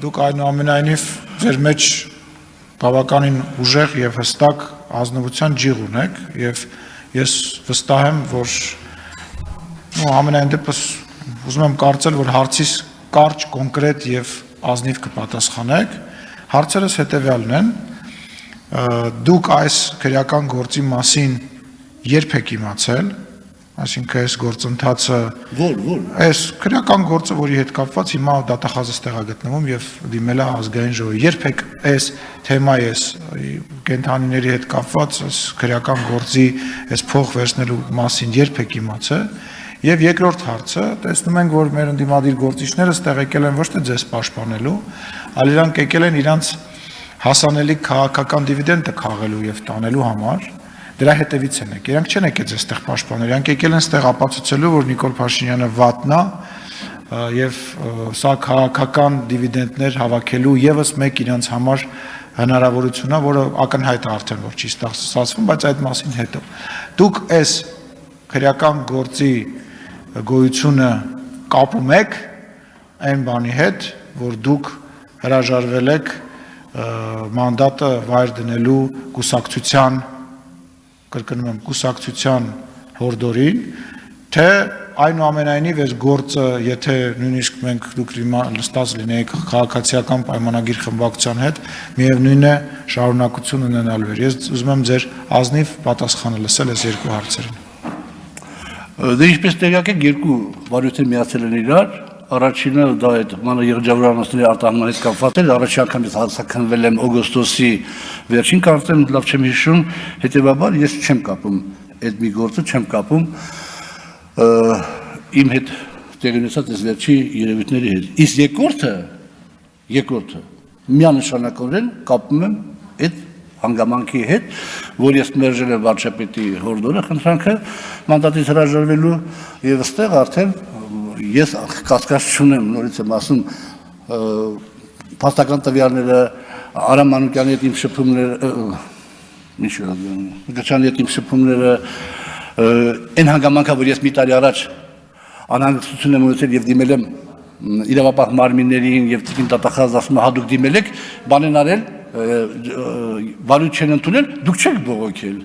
դուք այնուամենայնիվ ձեր մեջ բավականին ուժեղ եւ հստակ ազնվության ջիղ ունեք եւ ես վստահ եմ, որ ամենայն դեպս ուզում եմ կարծել, որ հարցիս կարճ, կոնկրետ եւ ազնիվ կպատասխանեք։ Հարցերս հետեւյալն են. դուք այս քրեական գործի մասին երբ եք իմացել, այսինքն այս գործընթացը այս քրեական գործը, որի հետ կապված հիմա դատախազը տեղագտնվում եւ դիմել է ազգային ժողովի, երբ եք այս թեմայի, այս կենթանիների հետ կապված այս քրեական գործի այս փող վերցնելու մասին երբ եք իմացել, եւ երկրորդ հարցը, տեսնում ենք, որ մեր ընդդիմադիր գործիչները ստեղ եկել են ոչ թե ձեզ պաշտպանելու, այլ իրանք եկել են իրանց հասանելի քաղաքական դիվիդենդը քաղելու եւ տանելու համար, դրա հետևից են եկել։ Իրանք չեն եկել այստեղ պաշտպանել, իրանք եկել են այստեղ ապացուցելու, որ Նիկոլ Փաշինյանը վատն է եւ սա քաղաքական դիվիդենդներ հավաքելու եւս մեկ իրանց համար հնարավորություն է, որը ակնհայտ է արդեն, որ չի ստացվում, բայց այդ մասին հետո։ Դուք այս քրեական գործի գոյությունը կապում եք այն բանի հետ, որ դուք հրաժարվել եք մանդատը վայր դնելու կուսակցության, կրկնում եմ, կուսակցության հորդորին, թե այնուամենայնիվ այս գործը, եթե նույնիսկ մենք դուք լստած լինեիք քաղաքացիական պայմանագիր խմբակցության հետ, միևնույն է շարունակություն ունենալու էր։ Ես ուզում եմ ձեր ազնիվ պատասխանը լսել այս երկու հարցերին։ Դե ինչպես տեղյակ եք, երկու վարույթներ միացել են իրար, առաջինը դա այդ մանր եղջավորանոցների արտահանման հետ կապված էր, առաջին անգամից հարցաքննվել եմ օգոստոսի վերջին, կարծեմ լավ չեմ հիշում, հետևաբար ես չեմ կապում այդ մի գործը, չեմ կապում իմ հետ տեղի ունեցած այս վերջի երևույթների հետ։ Իսկ երկրորդը միանշանակորեն կապում եմ այդ հանգամանքի հետ, որ ես մերժել եմ վարչապետի հորդորը խնդրանքը մանդատից հրաժարվելու եւ այստեղ արդեն ես կասկած չունեմ, նորից եմ ասում, փաստական տվյալները, Արամ Մանուկյանի հետ իմ շփումները, Գչյանի հետ իմ շփումները, այն հանգամանքը, որ ես մի տարի առաջ անհանգստություն եմ ունեցել եւ դիմել եմ իրավապահ մարմիններին եւ տիկին դատախազ ասում հատուկ դիմել եք, բան են արել, վարույթ չեն ընդունել, դուք չեք բողոքել։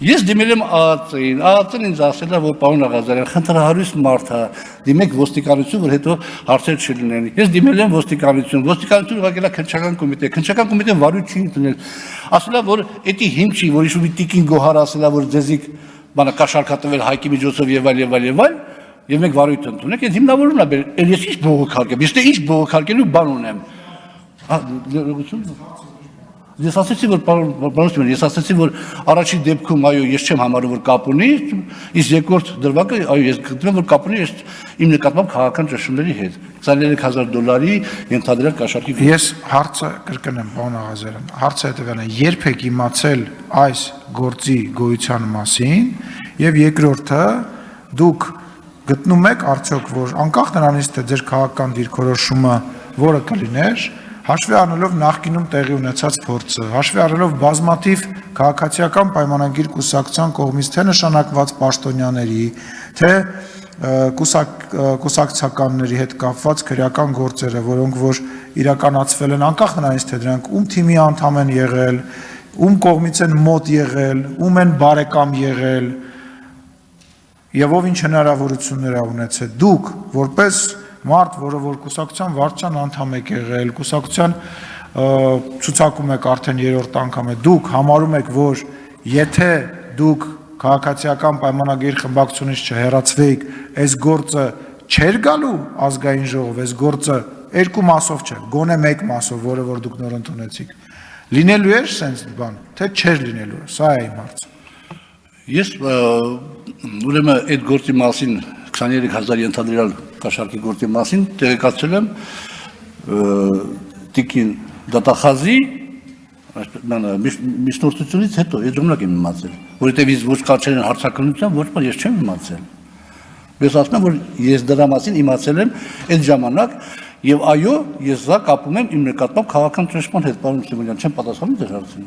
Ես դիմել եմ ԱԱԾ-ին ինձ ասել է, որ պարոն Աղազարյան, խնդրահարույց մարդ է, դիմեք ոստիկանություն, որ հետո հարցեր չլինեն։ Ես դիմել եմ ոստիկանություն ուղղակի քննչական կոմիտե, քննչական կոմիտեն վարույթ չի ընդունել։ Ասել է, որ էդի հիմք չի, որ իշու տիկին Գոհար ասել է, որ ձեզիկ բանը կաշառքատվել Հայկի միջոցով եւ այլ, եւ մենք վարույթ ընդունենք, այդ հիմնավորումն է, ես ինչ բողոքարկեմ, ես ինչ բողոքարկելու բան ունեմ։ Ես ասացի, որ պարոն, ես ասացի, որ առաջին դեպքում, այո, ես չեմ համարում, որ կապ ունի, իսկ երկրորդ դրվագը, այո, ես գտնում եմ, որ կապ ունի իմ նկատմամբ քաղաքական ճնշումների հետ։ $23,000 ենթադրյալ կաշառքի։ Ես հարցը կրկնեմ, պարոն Աղազարյան, հարցը հետևյալն է, երբ եք իմացել այս գործի գոյության մասին, եւ երկրորդը, դուք գտնում եք արդյոք, որ անկախ նրանից, թե ձեր քաղաքական դիրքորոշումը որը կլիներ, հաշվի առնելով նախկինում տեղի ունեցած փորձը, հաշվի առնելով բազմաթիվ քաղաքացիական պայմանագիր կուսակցության կողմից թե նշանակված պաշտոնյաների, թե կուսակցականների հետ կապված քրեական գործերը, որոնք որ իրականացվել են, անկախ նրանից, թե դրանք ում թիմի անդամ են եղել, ում կողմից են մոտ եղել, ում են բարեկամ եղել, եւ ով ինչ հնարավորություններ ա ունեցել, դուք որպես մարդ, որը որ կուսակցության վարչության անդամ եք եղել, կուսակցության ցուցակում եք արդեն երրորդ անգամ է, դուք համարում եք, որ եթե դուք քաղաքացիական պայմանագիր խմբակցությունից չհեռացվեիք, այս գործը չէր գալու ազգային ժողով, այս գործը երկու մասով չէ, գոնե մեկ մասով, որը որ դուք նոր ընդունեցիք, լինելու էր սենց բան, թե չէր լինելու, սա է իմ հարցը։ Ես ուրեմն այդ գործի մասին 23,000 ենթադրյալ կաշառքի գործի մասին տեղեկացրել եմ տիկին դատախազի միջնորդությունից հետո ես ժամանակ եմ իմացել, որովհետև ես ոչ կարճել են հարցաքննության, ոչ բան ես չեմ իմացել։ Ես ասում եմ, որ ես դրա մասին իմացել եմ այդ ժամանակ եւ այո, ես դա կապում եմ իմ նկատմամբ քաղաքական ճնշման հետ, պարոն Սիմոնյան, չեմ պատասխանում ձեր հարցին։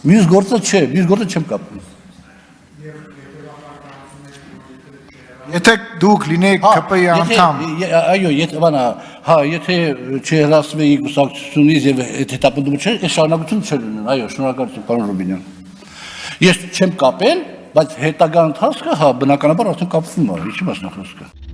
Մյուս գործը չէ, մյուս գործը չեմ կապում։ Եթե դուք լինեիք ԿՊ-ի անդամ, այո, եթե չհրասվեի կուսակցությունից եւ այդ հետապնդումը չէր, այս շարունակություն չէր ունեն, այո, շնորհակալություն պարոն Ռուբինյան։ Ես չեմ կապել, բայց հետագա ընթացքը բնականաբար արդեն կապվում է, ինչի մասն է խոսքը։